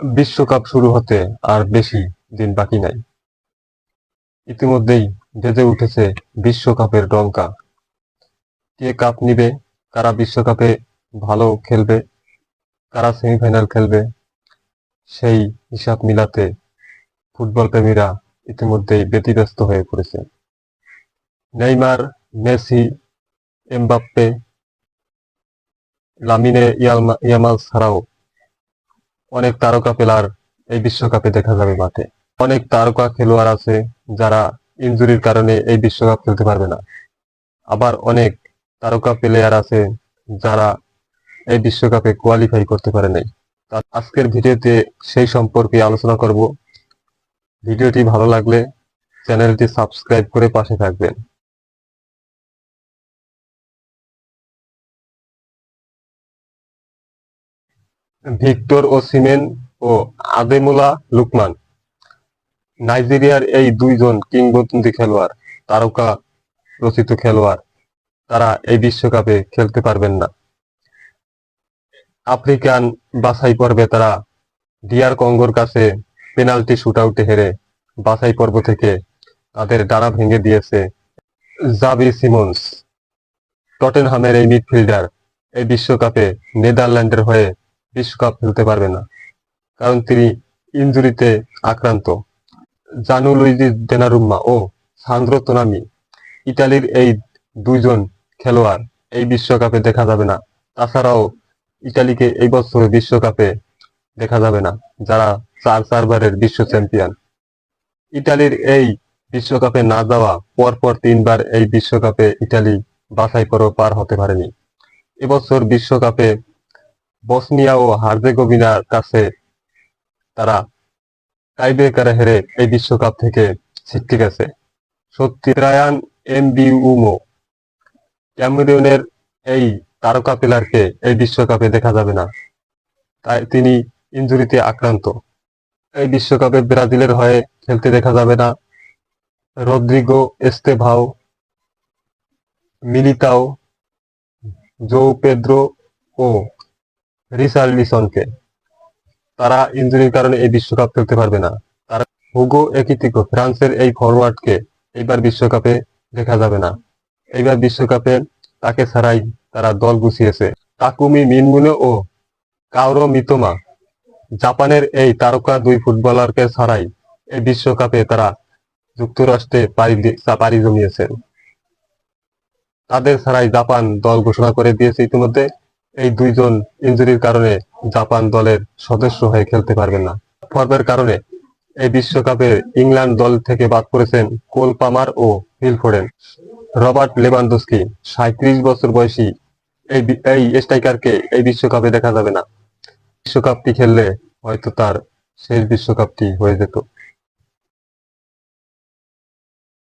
বিশ্বকাপ শুরু হতে আর বেশি দিন বাকি নাই। ইতিমধ্যেই বেজে উঠেছে বিশ্বকাপের ডঙ্কা। কে কাপ নিবে, কারা বিশ্বকাপে ভালো খেলবে, কারা সেমিফাইনাল খেলবে, সেই হিসাব মিলাতে ফুটবল প্রেমীরা ইতিমধ্যেই ব্যতিব্যস্ত হয়ে পড়েছে। Neymar, Messi, Mbappe, Lamine Yamal ছাড়াও অনেক তারকা প্লেয়ার এই বিশ্বকাপে দেখা যাবে মাঠে। অনেক তারকা খেলোয়াড় আছে যারা ইনজুরির কারণে এই বিশ্বকাপ খেলতে পারবে না। আবার অনেক তারকা প্লেয়ার আছে যারা এই বিশ্বকাপে কোয়ালিফাই করতে পারে নাই। আজকের ভিডিওতে সেই সম্পর্কে আলোচনা করব। ভিডিওটি ভালো লাগলে চ্যানেলটি সাবস্ক্রাইব করে পাশে থাকবেন। ভিক্টর ওসিমেন ও আদেমুলা লুকমান, নাইজেরিয়ার এই দুইজন কিংবদন্তি খেলোয়াড়, তারকা রচিত খেলোয়াড়, তারা এই বিশ্বকাপে খেলতে পারবেন না। আফ্রিকান বাছাই পর্বে তারা ডিআর কঙ্গোর কাছে পেনাল্টি শুটআউটে হেরে বাছাই পর্ব থেকে তাদের ডানা ভেঙে দিয়েছে। জাবি সিমন্স, টটেনহামের এই মিডফিল্ডার, এই বিশ্বকাপে নেদারল্যান্ডের হয়ে বিশ্বকাপ খেলতে পারবে না, কারণ তিনি ইনজুরিতে আক্রান্ত। জানু লুইজি ডোনারুম্মা ও সান্দ্রো তোনামি, ইতালির এই দুইজন খেলোয়াড় এই বিশ্বকাপে দেখা যাবে না। তাছাড়াও ইতালিকে এই বছর বিশ্বকাপে দেখা যাবে না, যারা চারবারের বিশ্ব চ্যাম্পিয়ন। ইতালির এই বিশ্বকাপে না যাওয়া পরপর তিনবার এই বিশ্বকাপে ইতালি বাছাই পর্ব পার হতে পারেনি। এবছর বিশ্বকাপে বসনিয়া ও হার্জেগোভিনার কাছে তারা টাইব্রেকারে হেরে এই বিশ্বকাপ থেকে ছিটকে গেছে। সত্যি ব্রায়ান এমবিউমো, ক্যামেরুনের এই তারকা প্লেয়ারকে এই বিশ্বকাপে দেখা যাবে না, তাই তিনি ইনজুরিতে আক্রান্ত। এই বিশ্বকাপে ব্রাজিলের হয়ে খেলতে দেখা যাবে না রদ্রিগো এস্তেভাও, মিলিতাও, জো পেদ্রো ও রিচার্লিসনকে। তারা ইনজুরির কারণে এই বিশ্বকাপ খেলতে পারবে না। তারা হুগো একিতিকো, ফ্রান্সের এই ফরওয়ার্ডকে এইবার বিশ্বকাপে দেখা যাবে না। এইবার বিশ্বকাপে তাকে ছাড়াই তারা দল গুছিয়েছে। তাকুমি মিনগুনে ও কাওরো মিতোমা, জাপানের এই তারকা দুই ফুটবলারকে ছাড়াই এই বিশ্বকাপে তারা যুক্তরাষ্ট্রে পাড়ি জমিয়েছেন। তাদের ছাড়াই জাপান দল ঘোষণা করে দিয়েছে ইতিমধ্যে। এই দুইজন ইনজুরির কারণে জাপান দলের সদস্য হয়ে খেলতে পারবেন না। ফর্মের কারণে এই বিশ্বকাপে ইংল্যান্ড দল থেকে বাদ পড়েছেন কোল পামার ও ফিল ফোডেন। রবার্ট লেভানডস্কি, ৩৭ বছর বয়সী এই স্ট্রাইকারকে এই বিশ্বকাপে দেখা যাবে না। বিশ্বকাপটি খেললে হয়তো তার শেষ বিশ্বকাপটি হয়ে যেত।